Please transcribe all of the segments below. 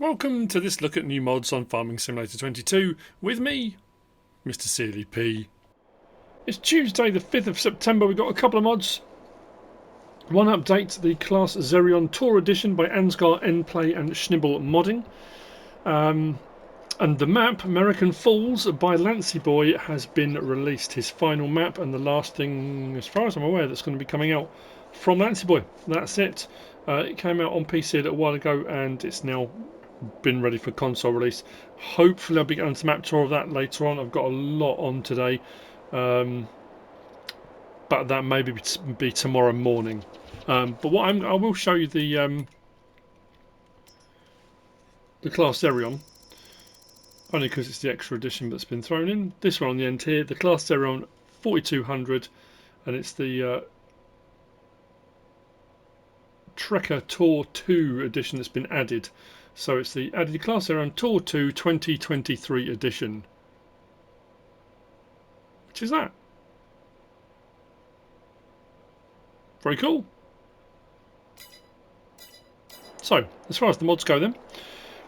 Welcome to this look at new mods on Farming Simulator 22 with me, MrSealyp. It's Tuesday the 5th of September. We've got a couple of mods. One update, the CLAAS Xerion Tour Edition by Ansgar, Nplay and FS22. And the map, American Falls by Lancyboy, has been released. His final map and the last thing, as far as I'm aware, that's going to be coming out from Lancyboy. That's it. It came out on PC a little while ago and it's now been ready for console release. Hopefully I'll be getting to map tour of that later on. I've got a lot on today, but that may be tomorrow morning. But what I will show you the CLAAS Xerion, only because it's the extra edition that's been thrown in. This one on the end here, the CLAAS Xerion 4200, and it's the Trekker Tour 2 edition that's been added. So it's the added CLAAS Xerion Tour 2 2023 edition. Which is that? Very cool. So, as far as the mods go then,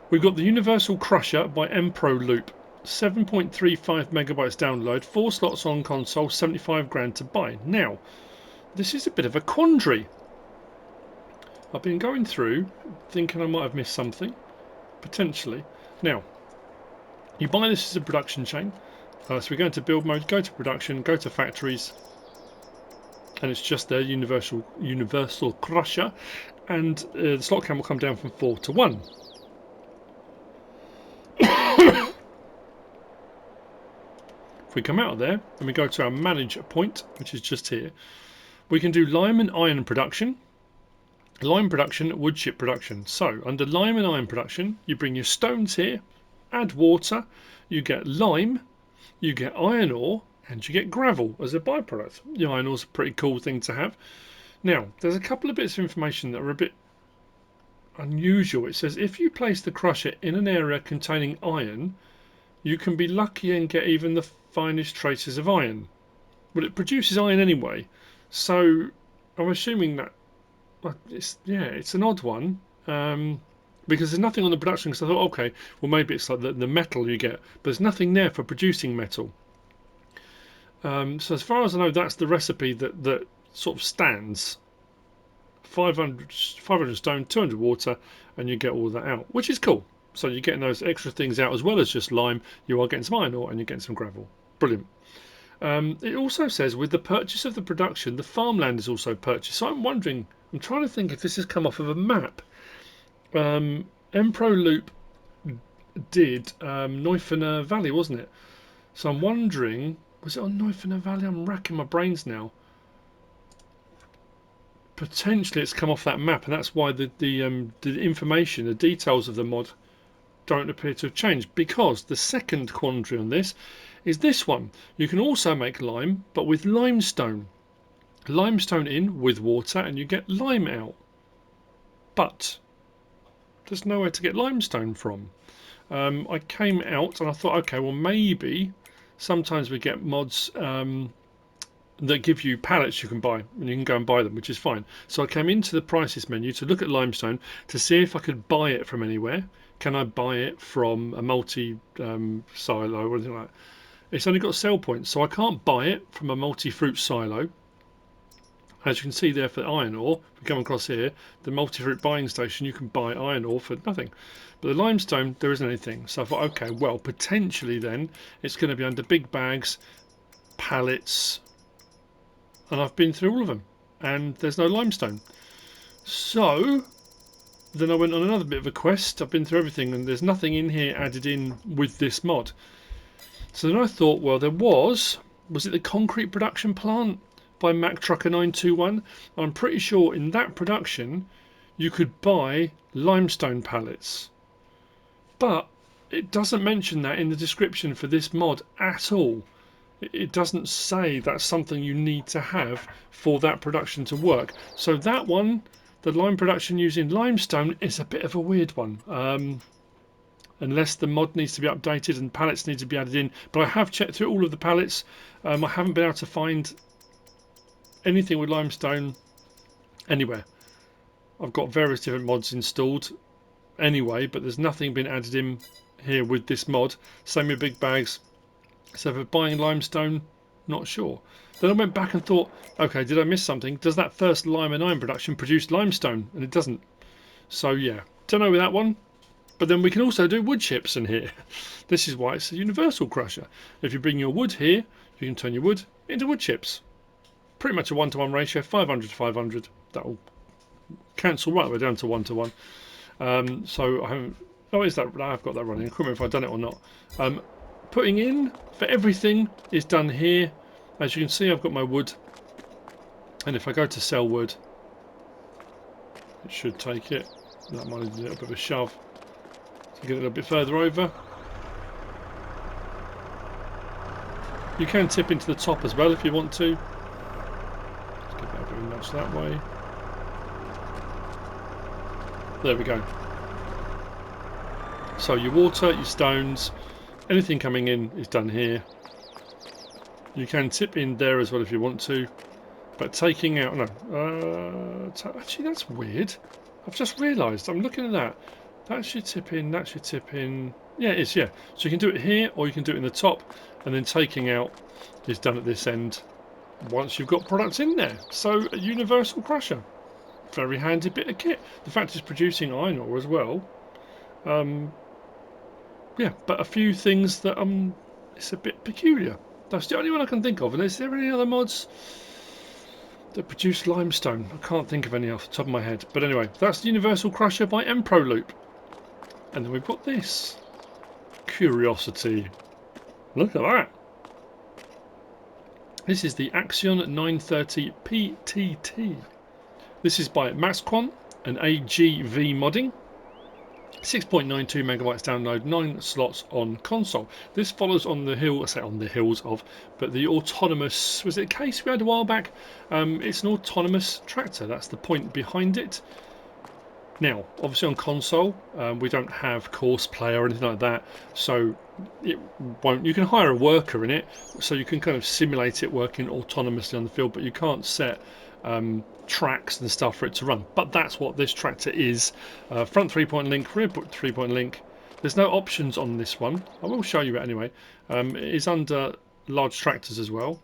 we've got the Universal Crusher by emproLoop. 7.35 megabytes download, 4 slots on console, 75 grand to buy. Now, this is a bit of a quandary. I've been going through thinking I might have missed something, potentially. Now, you buy this as a production chain. So we go into build mode, go to production, go to factories, and it's just their universal crusher, and the slot count will come down from 4 to 1. If we come out of there and we go to our manage point, which is just here, we can do lime and iron production. Lime production, wood chip production. So under lime and iron production, you bring your stones here, add water, you get lime, you get iron ore, and you get gravel as a byproduct. The iron ore is a pretty cool thing to have. Now, there's a couple of bits of information that are a bit unusual. It says if you place the crusher in an area containing iron, you can be lucky and get even the finest traces of iron. Well, it produces iron anyway, so I'm assuming that it's an odd one, because there's nothing on the production. Because I thought, okay, well maybe it's like the metal you get, but there's nothing there for producing metal. So as far as I know, that's the recipe that sort of stands. 500 stone, 200 water, and you get all that out, which is cool. So you're getting those extra things out as well as just lime. You are getting some iron ore and you're getting some gravel. Brilliant. It also says with the purchase of the production, the farmland is also purchased. So I'm wondering, I'm trying to think if this has come off of a map. emproLoop did Neufener Valley, wasn't it? So I'm wondering, was it on Neufener Valley? I'm racking my brains now. Potentially it's come off that map, and that's why the information, the details of the mod don't appear to have changed, because the second quandary on this is this one. You can also make lime, but with limestone. Limestone in with water and you get lime out. But there's nowhere to get limestone from. I came out and I thought, okay, well maybe sometimes we get mods that give you pallets you can buy, and you can go and buy them, which is fine. So I came into the prices menu to look at limestone to see if I could buy it from anywhere. Can I buy it from a multi silo or anything like that? It's only got sell points, so I can't buy it from a multi-fruit silo. As you can see there for iron ore, if we come across here, the multi-fruit buying station, you can buy iron ore for nothing. But the limestone, there isn't anything. So I thought, okay, well, potentially then, it's going to be under big bags, pallets, and I've been through all of them, and there's no limestone. So then I went on another bit of a quest. I've been through everything, and there's nothing in here added in with this mod. So then I thought, well, there was it the concrete production plant by MaxQON? I'm pretty sure in that production you could buy limestone pallets, but it doesn't mention that in the description for this mod at all. It doesn't say that's something you need to have for that production to work. So that one, the lime production using limestone, is a bit of a weird one. Unless the mod needs to be updated and pallets need to be added in. But I have checked through all of the pallets. I haven't been able to find anything with limestone anywhere. I've got various different mods installed. anyway, but there's nothing been added in here with this mod. Same with big bags. So for buying limestone, not sure. Then I went back and thought, okay, did I miss something? Does that first lime and iron production produce limestone? And it doesn't. So yeah, don't know with that one. But then we can also do wood chips in here. This is why it's a universal crusher. If you bring your wood here, you can turn your wood into wood chips. Pretty much a 1-to-1 ratio, 500 to 500. That will cancel right the way down to 1-to-1. So I haven't. Oh, is that? I've got that running. I can't remember if I've done it or not. Putting in for everything is done here. As you can see, I've got my wood, and if I go to sell wood, it should take it. That might need a little bit of a shove to get it a little bit further over. You can tip into the top as well if you want to. Let's give that a bit of a nudge that way. There we go. So your water, your stones, anything coming in is done here. You can tip in there as well if you want to, but taking out, no, actually that's weird. I've just realised, I'm looking at that. That should tip in, that should tip in. Yeah, it is, yeah. So you can do it here or you can do it in the top, and then taking out is done at this end once you've got products in there. So a universal crusher. Very handy bit of kit. The fact it's producing iron ore as well. Yeah, but a few things that it's a bit peculiar. That's the only one I can think of. And is there any other mods that produce limestone? I can't think of any off the top of my head. But anyway, that's the Universal Crusher by emproLoop. And then we've got this. Curiosity. Look at that. This is the Axion 930 PTT. This is by MAXQON and AGV-Modding. 6.92 megabytes download, 9 slots on console. This follows on the hill, I say on the heels of, but the autonomous, was it a case we had a while back? It's an autonomous tractor, that's the point behind it. Now, obviously on console, we don't have course play or anything like that, so it won't. You can hire a worker in it, so you can kind of simulate it working autonomously on the field, but you can't set tracks and stuff for it to run. But that's what this tractor is. Front 3-point link, rear 3-point link. There's no options on this one. I will show you it anyway. It is under large tractors as well.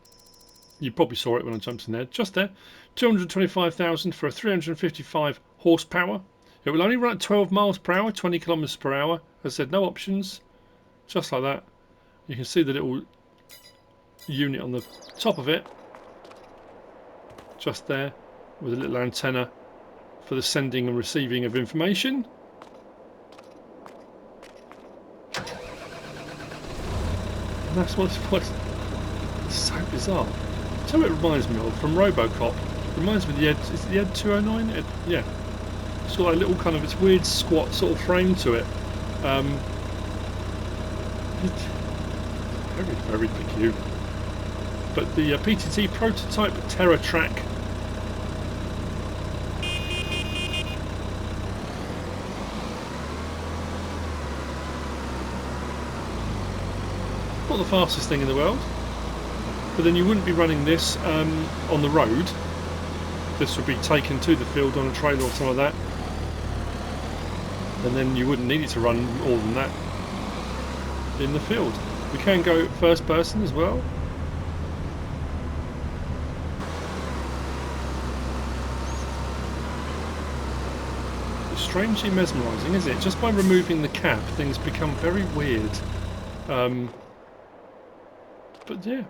You probably saw it when I jumped in there. Just there. 225,000 for a 355 horsepower. It will only run at 12 miles per hour, 20 kilometers per hour. As I said, no options. Just like that. You can see the little unit on the top of it. Just there, with a little antenna for the sending and receiving of information. And that's what it's so bizarre. So it reminds me of from RoboCop. It reminds me of the Ed. Is it the Ed 209? Yeah. It's got a little kind of, it's weird squat sort of frame to it. Very, very peculiar. But the PTT prototype TerraTrack. Not the fastest thing in the world, but then you wouldn't be running this on the road. This would be taken to the field on a trailer or something like that, and then you wouldn't need it to run more than that in the field. We can go first person as well. It's strangely mesmerising, isn't it? Just by removing the cap, things become very weird. But yeah,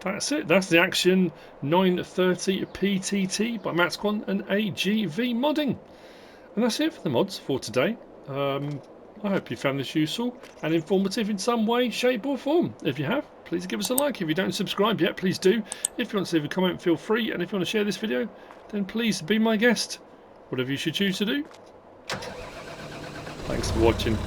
that's it. That's the Axion 930 PTT by MAXQON and AGV-Modding. And that's it for the mods for today. I hope you found this useful and informative in some way, shape or form. If you have, please give us a like. If you don't subscribe yet, please do. If you want to leave a comment, feel free. And if you want to share this video, then please be my guest. Whatever you should choose to do. Thanks for watching.